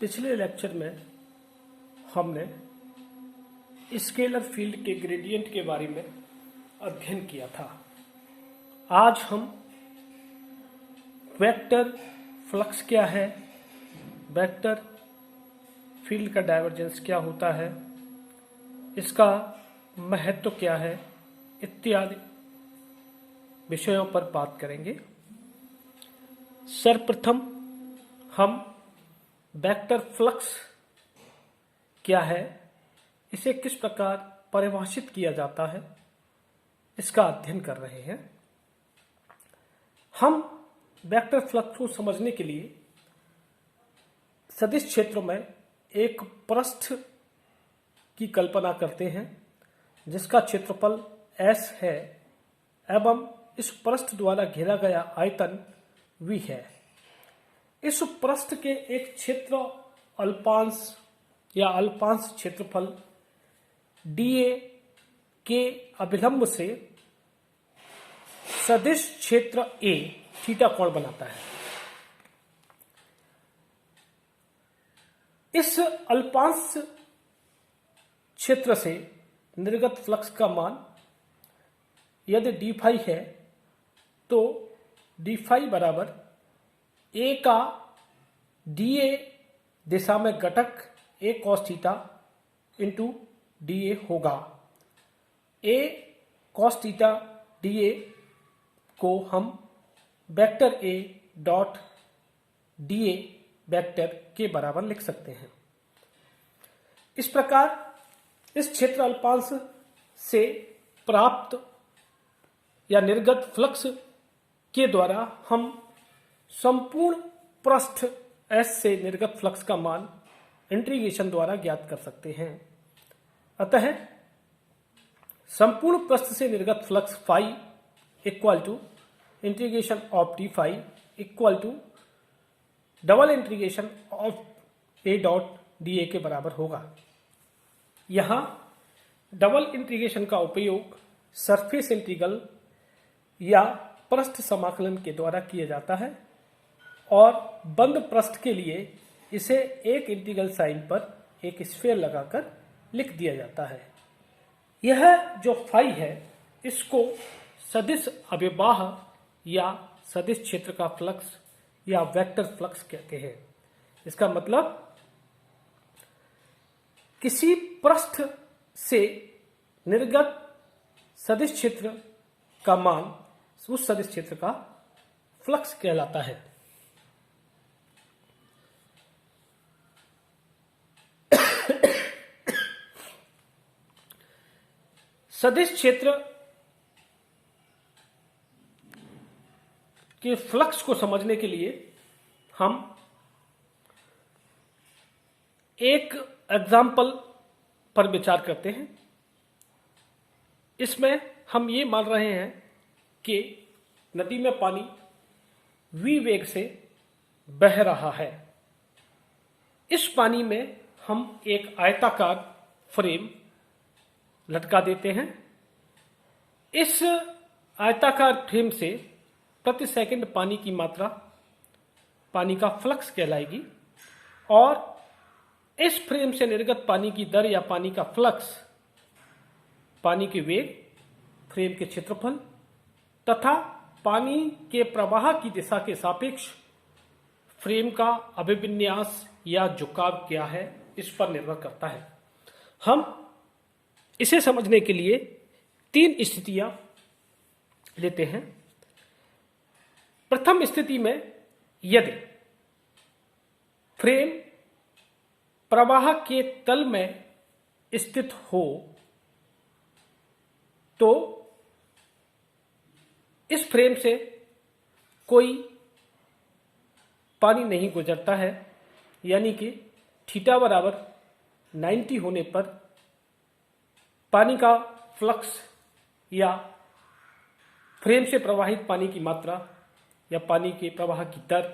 पिछले लेक्चर में हमने स्केलर फील्ड के ग्रेडियंट के बारे में अध्ययन किया था। आज हम वेक्टर फ्लक्स क्या है, वेक्टर फील्ड का डाइवर्जेंस क्या होता है, इसका महत्व क्या है, इत्यादि विषयों पर बात करेंगे। सर्वप्रथम हम वेक्टर फ्लक्स क्या है, इसे किस प्रकार परिभाषित किया जाता है, इसका अध्ययन कर रहे हैं। हम वेक्टर फ्लक्स को समझने के लिए सदिश क्षेत्रों में एक पृष्ठ की कल्पना करते हैं जिसका क्षेत्रफल S है एवं इस पृष्ठ द्वारा घेरा गया आयतन V है। इस पृष्ठ के एक क्षेत्र अल्पांश या अल्पांश क्षेत्रफल dA के अभिलंब से सदिश क्षेत्र A थीटा कोण बनाता है। इस अल्पांश क्षेत्र से निर्गत फ्लक्स का मान यदि d फाई है तो d फाई बराबर A का dA दिशा में घटक A cos theta into dA होगा। A cos थीटा dA को हम vector A dot dA vector के बराबर लिख सकते हैं। इस प्रकार इस क्षेत्र अल्पांश से प्राप्त या निर्गत फ्लक्स के द्वारा हम संपूर्ण पृष्ठ S से निर्गत फ्लक्स का मान इंटीग्रेशन द्वारा ज्ञात कर सकते हैं। अतः संपूर्ण पृष्ठ से निर्गत flux phi equal to integration of D phi equal to double integration of A dot D A के बराबर होगा। यहाँ डबल इंटीग्रेशन का उपयोग सरफेस इंटीग्रल या पृष्ठ समाकलन के द्वारा किया जाता है और बंद पृष्ठ के लिए इसे एक इंटीग्रल साइन पर एक स्फीयर लगाकर लिख दिया जाता है। यह जो फाई है इसको सदिश अभिबाह या सदिश क्षेत्र का फ्लक्स या वेक्टर फ्लक्स कहते हैं। इसका मतलब किसी पृष्ठ से निर्गत सदिश क्षेत्र का मान उस सदिश क्षेत्र का फ्लक्स कहलाता है। सदिश क्षेत्र के फ्लक्स को समझने के लिए हम एक एग्जाम्पल पर विचार करते हैं। इसमें हम ये मान रहे हैं कि नदी में पानी v वेग से बह रहा है। इस पानी में हम एक आयताकार फ्रेम लटका देते हैं। इस आयताकार फ्रेम से प्रति सेकंड पानी की मात्रा पानी का फ्लक्स कहलाएगी और इस फ्रेम से निर्गत पानी की दर या पानी का फ्लक्स पानी के वेग, फ्रेम के क्षेत्रफल तथा पानी के प्रवाह की दिशा के सापेक्ष फ्रेम का अभिविन्यास या झुकाव क्या है, इस पर निर्भर करता है। हम इसे समझने के लिए तीन स्थितियां लेते हैं। प्रथम स्थिति में यदि फ्रेम प्रवाह के तल में स्थित हो तो इस फ्रेम से कोई पानी नहीं गुजरता है, यानी कि थीटा बराबर 90 होने पर पानी का फ्लक्स या फ्रेम से प्रवाहित पानी की मात्रा या पानी के प्रवाह की दर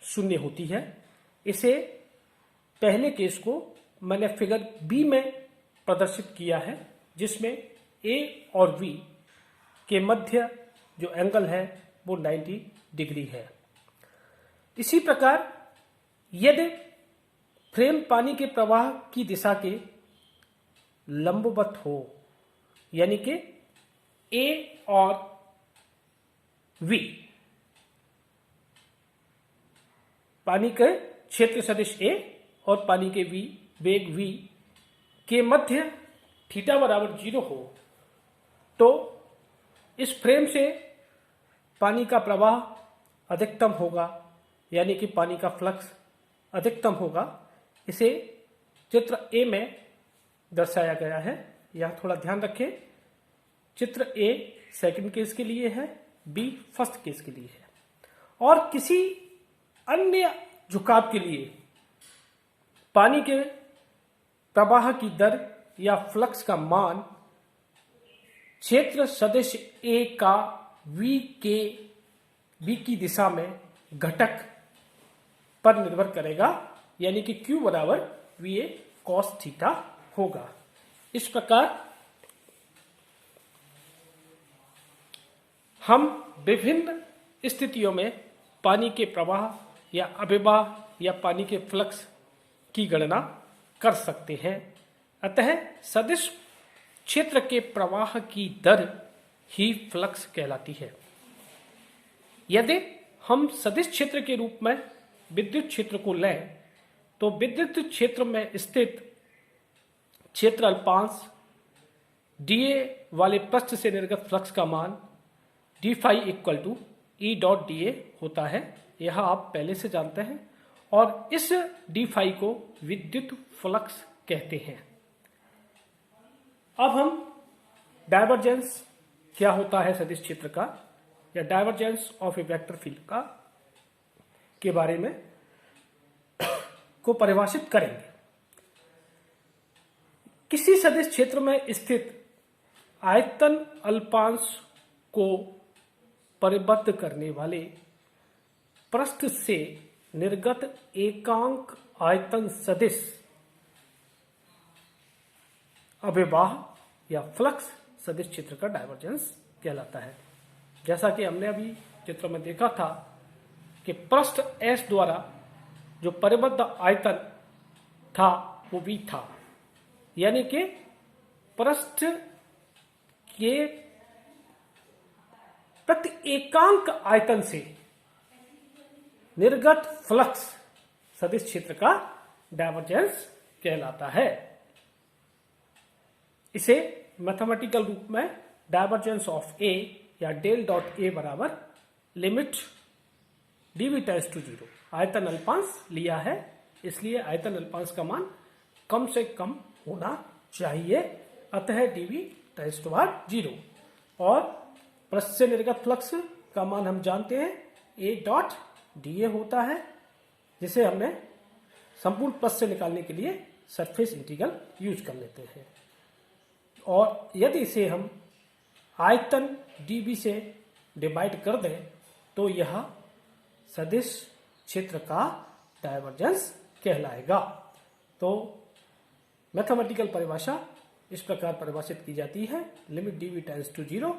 शून्य होती है। इसे पहले केस को मैंने फिगर बी में प्रदर्शित किया है जिसमें ए और बी के मध्य जो एंगल है वो 90 डिग्री है। इसी प्रकार यदि फ्रेम पानी के प्रवाह की दिशा के लंबवत हो, यानी कि ए और वी, पानी के क्षेत्र सदिश ए और पानी के वेग वी के मध्य थीटा बराबर 0 हो, तो इस फ्रेम से पानी का प्रवाह अधिकतम होगा, यानी कि पानी का फ्लक्स अधिकतम होगा। इसे चित्र ए में दर्शाया गया है। यहां थोड़ा ध्यान रखें, चित्र ए सेकंड केस के लिए है, बी फर्स्ट केस के लिए है। और किसी अन्य झुकाव के लिए पानी के प्रवाह की दर या फ्लक्स का मान क्षेत्र सदिश ए का वी की दिशा में घटक पर निर्भर करेगा, यानी कि Q बराबर VA cos थीटा होगा। इस प्रकार हम विभिन्न स्थितियों में पानी के प्रवाह या अभिवाह या पानी के फ्लक्स की गणना कर सकते हैं। अतः सदिश क्षेत्र के प्रवाह की दर ही फ्लक्स कहलाती है। यदि हम सदिश क्षेत्र के रूप में विद्युत क्षेत्र को लें, तो विद्युत क्षेत्र में स्थित क्षेत्र अल्पांश डीए वाले पृष्ठ से निर्गत फ्लक्स का मान D phi equal to E dot D A होता है। यह आप पहले से जानते हैं, और इस डी फाई को विद्युत फ्लक्स कहते हैं। अब हम डायवर्जेंस क्या होता है सदिश क्षेत्र का, या divergence of A vector field का के बारे में को परिभाषित करेंगे। किसी सदिश क्षेत्र में स्थित आयतन अल्पांश को परिबद्ध करने वाले पृष्ठ से निर्गत एकांक आयतन सदिश अभिवाह या फ्लक्स सदिश क्षेत्र का डायवर्जेंस कहलाता है। जैसा कि हमने अभी चित्र में देखा था कि पृष्ठ S द्वारा जो परिबद्ध आयतन था वो V था, यानी कि पृष्ठ के प्रति एकांक आयतन से निर्गत फ्लक्स सदिश क्षेत्र का डायवर्जेंस कहलाता है। इसे मैथमेटिकल रूप में डायवर्जेंस ऑफ ए या डेल डॉट ए बराबर लिमिट डीवी टेंड्स टू 0, आयतन अल्पांश लिया है, इसलिए आयतन अल्पांश का मान कम से कम होना चाहिए। अतः डीवी टेंड्स टू 0, और पृष्ठ से निर्गत फ्लक्स का मान हम जानते हैं ए डॉट डी ए होता है, जिसे हमने संपूर्ण पृष्ठ से निकालने के लिए सरफेस इंटीग्रल यूज कर लेते हैं। और यदि इसे हम आयतन डीबी से डिवाइड कर दें, तो यह सदिश क्षेत्र का डायवर्जेंस कहलाएगा। तो मैथमेटिकल परिभाषा इस प्रकार परिभाषित की जाती है, limit DV tends to 0,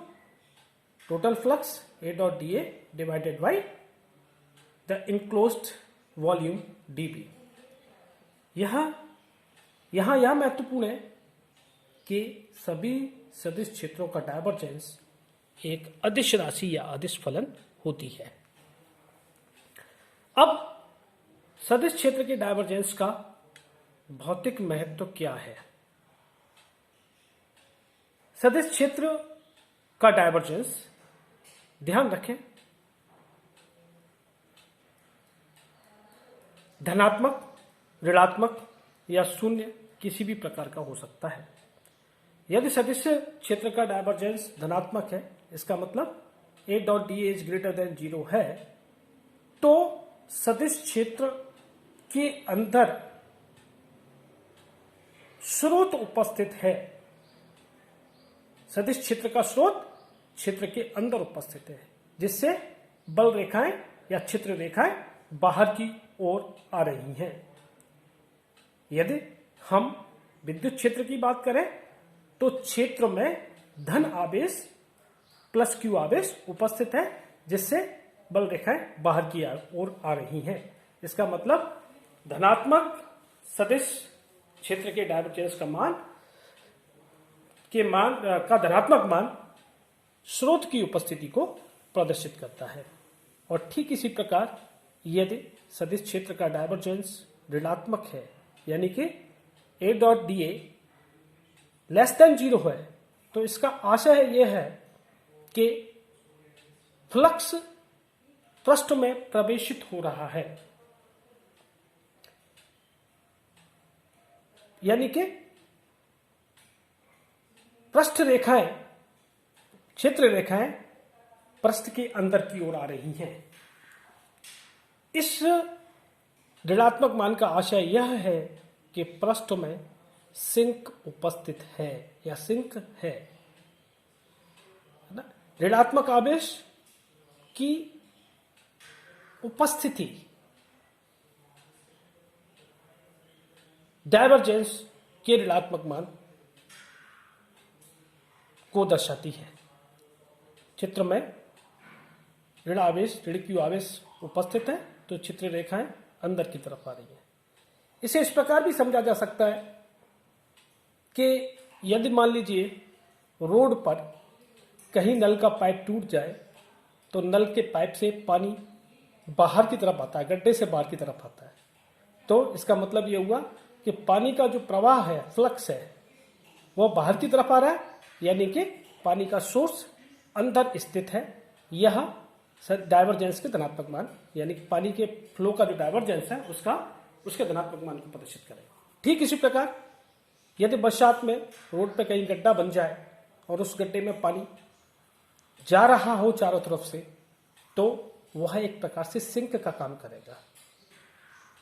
total flux A dot D A divided by the enclosed volume DB. यह महत्वपूर्ण है कि सभी सदिश क्षेत्रों का डायवर्जेंस एक अदिश राशि या अदिश फलन होती है। अब सदिश क्षेत्र के डायवर्जेंस का भौतिक महत्व क्या है? सदिश क्षेत्र का डायवर्जेंस, ध्यान रखें, धनात्मक, ऋणात्मक या शून्य किसी भी प्रकार का हो सकता है। यदि सदिश क्षेत्र का डायवर्जेंस धनात्मक है, इसका मतलब ए dot D is greater than 0 है, तो सदिश क्षेत्र के अंदर स्रोत उपस्थित है। सदिश क्षेत्र का स्रोत क्षेत्र के अंदर उपस्थित है, जिससे बल रेखाएं या छिद्र रेखाएं बाहर की ओर आ रही हैं। यदि हम विद्युत क्षेत्र की बात करें, तो क्षेत्र में धन आवेश प्लस Q आवेश उपस्थित है, जिससे बल रेखाएं बाहर की ओर आ रही हैं। इसका मतलब धनात्मक सदिश क्षेत्र के डायवर्जेंस का धनात्मक मान स्रोत की उपस्थिति को प्रदर्शित करता है। और ठीक इसी प्रकार यदि सदिश क्षेत्र का डायवर्जेंस ऋणात्मक है, यानी कि A dot dA less than 0 है, तो इसका आशय यह है कि फ्लक्स पृष्ठ में प्रवेशित हो रहा है, यानी कि पृष्ठ रेखाएं, क्षेत्र रेखाएं पृष्ठ के अंदर की ओर आ रही हैं। इस ऋणात्मक मान का आशय यह है कि पृष्ठ में सिंक उपस्थित है या सिंक है ना। ऋणात्मक आवेश की उपस्थिति डायवर्जेंस के ऋणात्मक मान को दर्शाती है। चित्र में ऋण क्यू आवेश उपस्थित है, तो चित्र रेखाएं अंदर की तरफ आ रही है। इसे इस प्रकार भी समझा जा सकता है कि यदि मान लीजिए रोड पर कहीं नल का पाइप टूट जाए, तो नल के पाइप से पानी बाहर की तरफ आता है, गड्ढे से बाहर की तरफ आता है, तो इसका मतलब यह हुआ कि पानी का जो प्रवाह है, फ्लक्स है, वो बाहर की तरफ आ रहा है, यानी कि पानी का सोर्स अंदर स्थित है। यह डायवर्जेंस के धनात्मक मान, यानी कि पानी के फ्लो का जो डायवर्जेंस है उसके धनात्मक मान को प्रदर्शित करेगा। ठीक इसी प्रकार यदि बरसात में रोड पे कहीं गड्ढा बन जाए और उस गड्ढे में पानी जा रहा हो चारों तरफ से, तो वह एक प्रकार से सिंक का काम करेगा।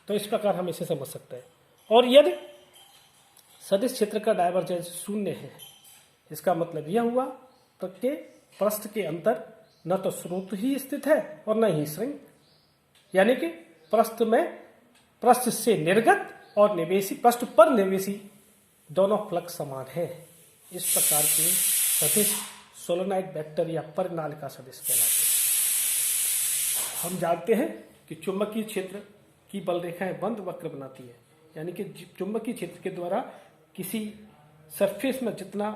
तो इस प्रकार हम इसे समझ सकते हैं। और यदि सदिश क्षेत्र का डायवर्जेंस 0 है, इसका मतलब यह हुआ कि पृष्ठ के अंदर न तो स्रोत ही स्थित है और न ही सिंक, यानी कि पृष्ठ से निर्गत और निवेशी, पृष्ठ पर निवेशी दोनों फ्लक्स समान है। इस प्रकार के सदिश सोलेनॉइड वेक्टर या परिनालिका सदिश कहलाते हैं। हम जानते हैं कि चुंबकीय क्षेत्र की बल रेखाएं बंद वक्र बनाती है, यानी कि चुंबकीय क्षेत्र के द्वारा किसी सरफेस में जितना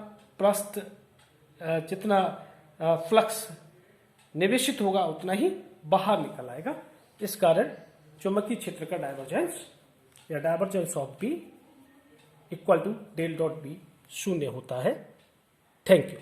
फ्लक्स निवेशित होगा उतना ही बाहर निकल आएगा। इस कारण चुंबकीय क्षेत्र का डायवर्जेंस या divergence of B equal to del dot B 0 होता है। Thank you.